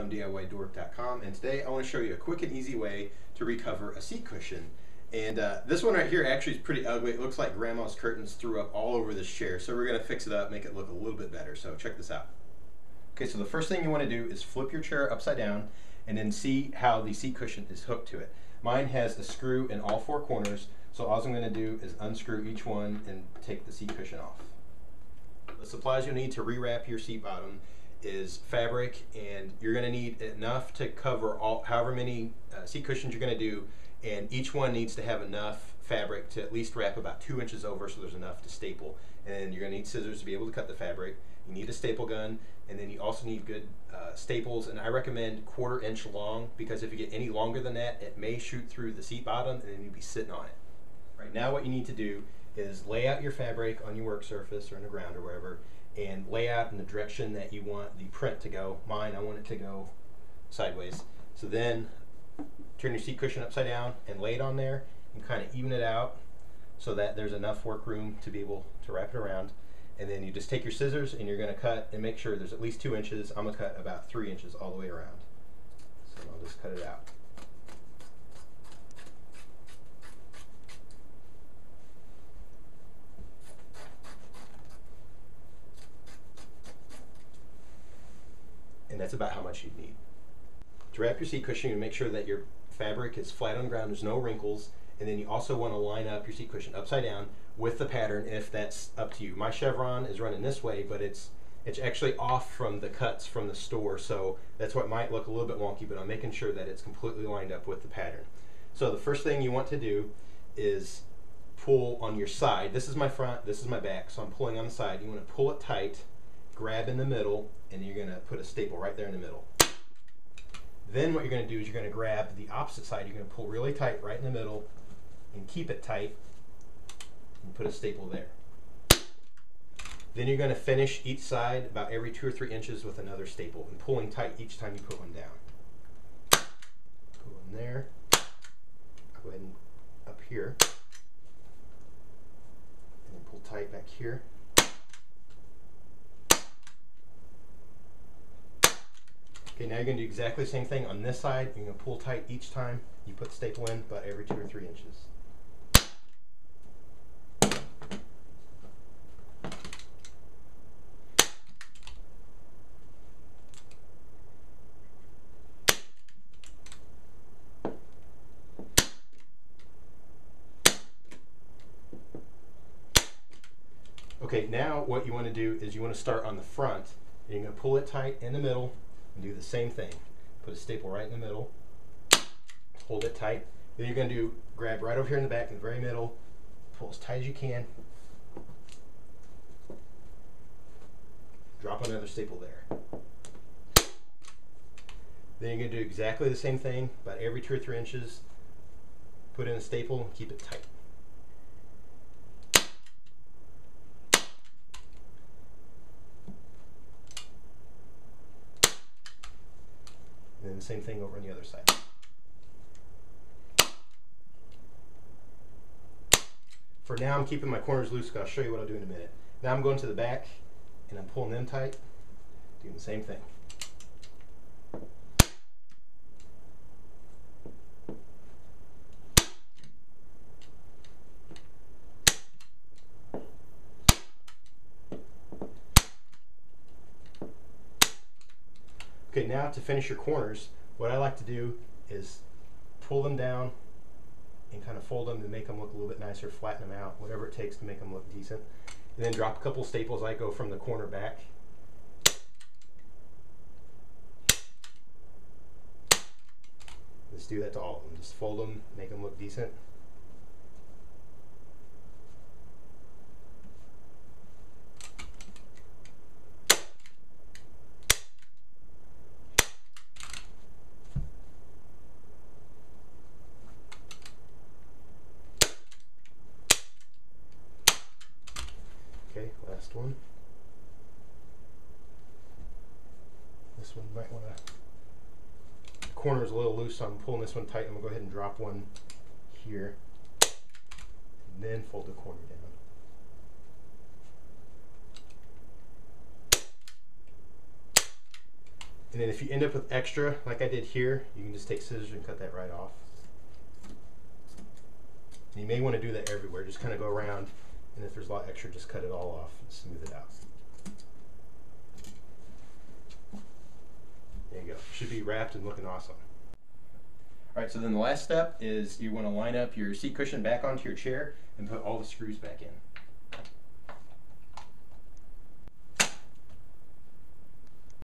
DIYDork.com, and today I want to show you a quick and easy way to recover a seat cushion. And this one right here actually is pretty ugly. It looks like grandma's curtains threw up all over this chair, so we're going to fix it up, make it look a little bit better. So check this out. Okay, so the first thing you want to do is flip your chair upside down and then see how the seat cushion is hooked to it. Mine has a screw in all four corners, so all I'm going to do is unscrew each one and take the seat cushion off. The supplies you'll need to rewrap your seat bottom is fabric, and you're going to need enough to cover however many seat cushions you're going to do, and each one needs to have enough fabric to at least wrap about 2 inches over so there's enough to staple. And you're going to need scissors to be able to cut the fabric. You need a staple gun, and then you also need good staples, and I recommend 1/4 inch long, because if you get any longer than that, it may shoot through the seat bottom and then you'll be sitting on it. Right now what you need to do is lay out your fabric on your work surface or on the ground or wherever, and lay out in the direction that you want the print to go. Mine, I want it to go sideways. So then turn your seat cushion upside down and lay it on there and kind of even it out so that there's enough work room to be able to wrap it around. And then you just take your scissors and you're going to cut and make sure there's at least 2 inches. I'm going to cut about 3 inches all the way around. So I'll just cut it out. And that's about how much you'd need. To wrap your seat cushion, you make sure that your fabric is flat on the ground, there's no wrinkles, and then you also want to line up your seat cushion upside down with the pattern if that's up to you. My chevron is running this way, but it's actually off from the cuts from the store, so that's why it might look a little bit wonky, but I'm making sure that it's completely lined up with the pattern. So the first thing you want to do is pull on your side. This is my front, this is my back, so I'm pulling on the side. You want to pull it tight, grab in the middle, and you're going to put a staple right there in the middle. Then what you're going to do is you're going to grab the opposite side. You're going to pull really tight right in the middle and keep it tight and put a staple there. Then you're going to finish each side about every 2 or 3 inches with another staple and pulling tight each time you put one down. Pull in there. Go ahead and up here. And then pull tight back here. Okay, now you're going to do exactly the same thing on this side. You're going to pull tight each time you put the staple in, about every 2 or 3 inches. Okay, now what you want to do is you want to start on the front, and you're going to pull it tight in the middle and do the same thing. Put a staple right in the middle, hold it tight. Then you're going to grab right over here in the back in the very middle, pull as tight as you can, drop another staple there. Then you're going to do exactly the same thing, about every 2 or 3 inches, put in a staple and keep it tight. And then the same thing over on the other side. For now, I'm keeping my corners loose, because I'll show you what I'll do in a minute. Now I'm going to the back, and I'm pulling them tight, doing the same thing. Okay, now to finish your corners, what I like to do is pull them down and kind of fold them to make them look a little bit nicer, flatten them out, whatever it takes to make them look decent. And then drop a couple staples. I go from the corner back. Just do that to all of them. Just fold them, make them look decent. Okay, last one. This one might want to, the corner is a little loose, so I'm pulling this one tight. I'm going to go ahead and drop one here, and then fold the corner down. And then if you end up with extra, like I did here, you can just take scissors and cut that right off. And you may want to do that everywhere. Just kind of go around, and if there's a lot extra, just cut it all off and smooth it out. There you go. Should be wrapped and looking awesome. All right, so then the last step is you want to line up your seat cushion back onto your chair and put all the screws back in.